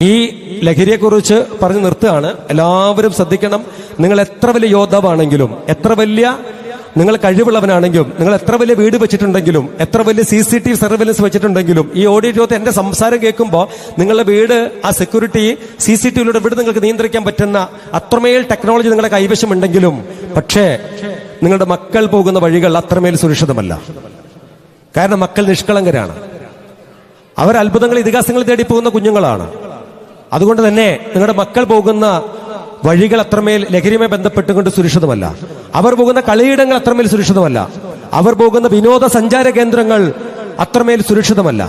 ഈ ലഹരിയെക്കുറിച്ച് പറഞ്ഞു നിർത്തുകയാണ്. എല്ലാവരും ശ്രദ്ധിക്കണം. നിങ്ങൾ എത്ര വലിയ യോദ്ധാവാണെങ്കിലും, എത്ര വലിയ നിങ്ങൾ കഴിവുള്ളവനാണെങ്കിലും, നിങ്ങൾ എത്ര വലിയ വീട് വെച്ചിട്ടുണ്ടെങ്കിലും, എത്ര വലിയ CCTV സർവൈലൻസ് വെച്ചിട്ടുണ്ടെങ്കിലും, ഈ ഓഡിറ്റോറിയത്തിൽ എന്റെ സംസാരം കേൾക്കുമ്പോൾ നിങ്ങളുടെ വീട് ആ സെക്യൂരിറ്റി CCTVയിലൂടെ വീട് നിങ്ങൾക്ക് നിയന്ത്രിക്കാൻ പറ്റുന്ന അത്രമേൽ ടെക്നോളജി നിങ്ങളുടെ കൈവശമുണ്ടെങ്കിലും, പക്ഷേ നിങ്ങളുടെ മക്കൾ പോകുന്ന വഴികൾ അത്രമേൽ സുരക്ഷിതമല്ല. കാരണം മക്കൾ നിഷ്കളങ്കരാണ്. അവർ അത്ഭുതങ്ങൾ ഇതിഹാസങ്ങൾ തേടി പോകുന്ന കുഞ്ഞുങ്ങളാണ്. അതുകൊണ്ട് തന്നെ നിങ്ങളുടെ മക്കൾ പോകുന്ന വഴികൾ അത്രമേൽ ലഹരിയുമായി ബന്ധപ്പെട്ടുകൊണ്ട് സുരക്ഷിതമല്ല. അവർ പോകുന്ന കളിയിടങ്ങൾ അത്രമേൽ സുരക്ഷിതമല്ല. അവർ പോകുന്ന വിനോദസഞ്ചാര കേന്ദ്രങ്ങൾ അത്രമേൽ സുരക്ഷിതമല്ല.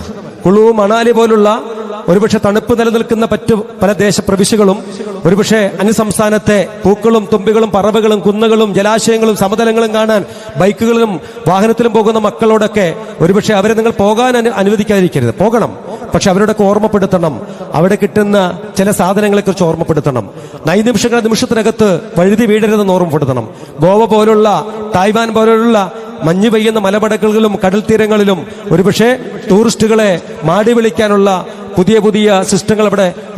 കുളു, മണാലി പോലുള്ള ഒരുപക്ഷെ തണുപ്പ് നിലനിൽക്കുന്ന പല ദേശപ്രവിശ്യകളും, ഒരുപക്ഷെ അന്യസംസ്ഥാനത്തെ പൂക്കളും തുമ്പികളും പറവകളും കുന്നുകളും ജലാശയങ്ങളും സമതലങ്ങളും കാണാൻ ബൈക്കുകളിലും വാഹനത്തിലും പോകുന്ന മക്കളോടൊക്കെ ഒരുപക്ഷെ അവരെ നിങ്ങൾ പോകാൻ അനുവദിക്കാതിരിക്കരുത്. പോകണം, പക്ഷെ അവരോടൊക്കെ ഓർമ്മപ്പെടുത്തണം. അവിടെ കിട്ടുന്ന ചില സാധനങ്ങളെ കുറിച്ച് ഓർമ്മപ്പെടുത്തണം. നിമിഷത്തിനകത്ത് വഴുതി വീഴരുതെന്ന് ഓർമ്മപ്പെടുത്തണം. ഗോവ പോലുള്ള, തായ്വാൻ പോലുള്ള മഞ്ഞ് പെയ്യുന്ന മലപടക്കുകളിലും കടൽ തീരങ്ങളിലും ഒരുപക്ഷെ ടൂറിസ്റ്റുകളെ മാടി വിളിക്കാനുള്ള പുതിയ പുതിയ സിസ്റ്റങ്ങൾ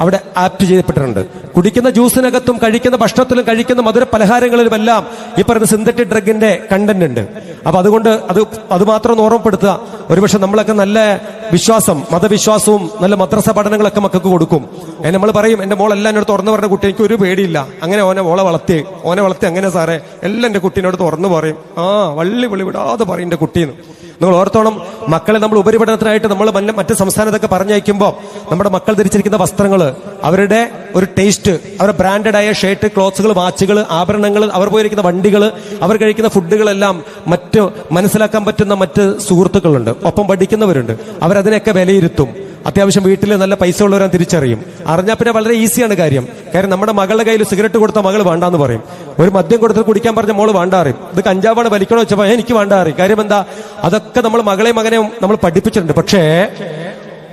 അവിടെ ആപ്റ്റ് ചെയ്യപ്പെട്ടിട്ടുണ്ട്. കുടിക്കുന്ന ജ്യൂസിനകത്തും കഴിക്കുന്ന ഭക്ഷണത്തിലും കഴിക്കുന്ന മധുര പലഹാരങ്ങളിലുമെല്ലാം ഈ പറയുന്ന സിന്തറ്റിക് ഡ്രഗിന്റെ കണ്ടന്റ് ഉണ്ട്. അപ്പൊ അതുകൊണ്ട് അത് മാത്രം ഒന്ന് ഓർമ്മപ്പെടുത്തുക. ഒരുപക്ഷെ നമ്മളൊക്കെ നല്ല വിശ്വാസം, മതവിശ്വാസവും നല്ല മദ്രസ പഠനങ്ങളൊക്കെ മക്കൾക്ക് കൊടുക്കും. നമ്മൾ പറയും, എന്റെ മോൾ എല്ലാം എന്നോട് തുറന്നു പറഞ്ഞ കുട്ടി, എനിക്ക് ഒരു പേടിയില്ല, അങ്ങനെ ഓനെ വളർത്തി അങ്ങനെ സാറേ എല്ലാം എന്റെ കുട്ടീനോട് തുറന്നു പറയും. വള്ളി വിടാതെ പറയും എന്റെ കുട്ടീന്ന്. നിങ്ങൾ ഓർത്തോണം, മക്കളെ നമ്മൾ ഉപരിപഠനത്തിനായിട്ട് നമ്മൾ മറ്റ് സംസ്ഥാനത്തൊക്കെ പറഞ്ഞയക്കുമ്പോൾ നമ്മുടെ മക്കൾ ധരിച്ചിരിക്കുന്ന വസ്ത്രങ്ങൾ, അവരുടെ ഒരു ടേസ്റ്റ്, അവരുടെ ബ്രാൻഡഡ് ആയ ഷർട്ട്, ക്ലോത്ത്സുകൾ, വാച്ചുകൾ, ആഭരണങ്ങൾ, അവർ പോയിരിക്കുന്ന വണ്ടികൾ, അവർ കഴിക്കുന്ന ഫുഡുകളെല്ലാം മറ്റ് മനസ്സിലാക്കാൻ പറ്റുന്ന മറ്റ് സുഹൃത്തുക്കളുണ്ട്, ഒപ്പം പഠിക്കുന്നവരുണ്ട്. അവരതിനെയൊക്കെ വിലയിരുത്തും. അത്യാവശ്യം വീട്ടിൽ നല്ല പൈസ ഉള്ളവരാൻ തിരിച്ചറിയും. അറിഞ്ഞാൽ പിന്നെ വളരെ ഈസിയാണ് കാര്യം. കാരണം നമ്മുടെ മകളുടെ കയ്യിൽ സിഗരറ്റ് കൊടുത്ത മകൾ വേണ്ടാന്ന് പറയും. ഒരു മദ്യം കൊടുത്ത് കുടിക്കാൻ പറഞ്ഞ മോള് വേണ്ടാറിയും. ഇത് കഞ്ചാവാണ് വലിക്കണോ വെച്ചപ്പോ എനിക്ക് വേണ്ടാറിയും. കാര്യം എന്താ? അതൊക്കെ നമ്മൾ മകനെയും നമ്മൾ പഠിപ്പിച്ചിട്ടുണ്ട്. പക്ഷേ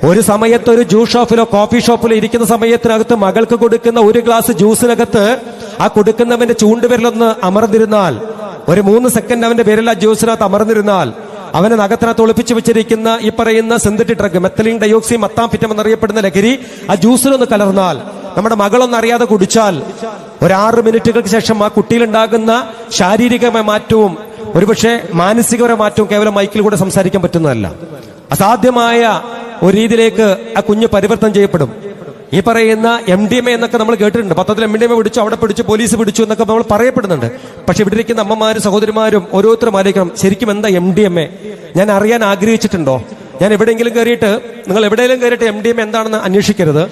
ഒരു സമയത്ത് ഒരു ജ്യൂസ് ഷോപ്പിലോ കോഫി ഷോപ്പിലോ ഇരിക്കുന്ന സമയത്തിനകത്ത് മകൾക്ക് കൊടുക്കുന്ന ഒരു ഗ്ലാസ് ജ്യൂസിനകത്ത് ആ കൊടുക്കുന്നവന്റെ ചൂണ്ടുവിരലൊന്ന് അമർന്നിരുന്നാൽ, ഒരു 3 സെക്കൻഡ് അവന്റെ വിരൽ ആ ജ്യൂസിനകത്ത് അമർന്നിരുന്നാൽ, അവനെ നഖത്തിനകത്ത് ഒളിപ്പിച്ചു വെച്ചിരിക്കുന്ന ഈ പറയുന്ന സിന്തറ്റിക് ഡ്രഗ്, മെത്തലീൻ ഡയോക്സി മത്താംഫിറ്റം എന്നറിയപ്പെടുന്ന ലഹരി ആ ജ്യൂസിലൊന്ന് കലർന്നാൽ, നമ്മുടെ മകളൊന്നും അറിയാതെ കുടിച്ചാൽ, ഒരു 6 മിനിറ്റുകൾക്ക് ശേഷം ആ കുട്ടിയിലുണ്ടാകുന്ന ശാരീരികമായ മാറ്റവും ഒരുപക്ഷെ മാനസികപരമായ മാറ്റവും കേവലം മൈക്കിൽ കൂടെ സംസാരിക്കാൻ പറ്റുന്നതല്ല. അസാധ്യമായ ഒരു രീതിയിലേക്ക് ആ കുഞ്ഞ് പരിവർത്തനം ചെയ്യപ്പെടും. ഈ പറയുന്ന MDMA എന്നൊക്കെ നമ്മൾ കേട്ടിട്ടുണ്ട്. പത്രത്തിൽ MDMA പിടിച്ചു, അവിടെ പിടിച്ചു, പോലീസ് പിടിച്ചു എന്നൊക്കെ നമ്മൾ പറയപ്പെടുന്നുണ്ട്. പക്ഷെ ഇവിടെ ഇരിക്കുന്ന അമ്മമാരും സഹോദരിമാരും ഓരോരുത്തരും ആലോചിക്കണം, ശരിക്കും എന്താ MDMA? ഞാൻ അറിയാൻ ആഗ്രഹിച്ചിട്ടുണ്ടോ? ഞാൻ എവിടെയെങ്കിലും കയറിയിട്ട്, നിങ്ങൾ എവിടെയെങ്കിലും കയറിയിട്ട് MDMA എന്താണെന്ന് അന്വേഷിക്കരുത്.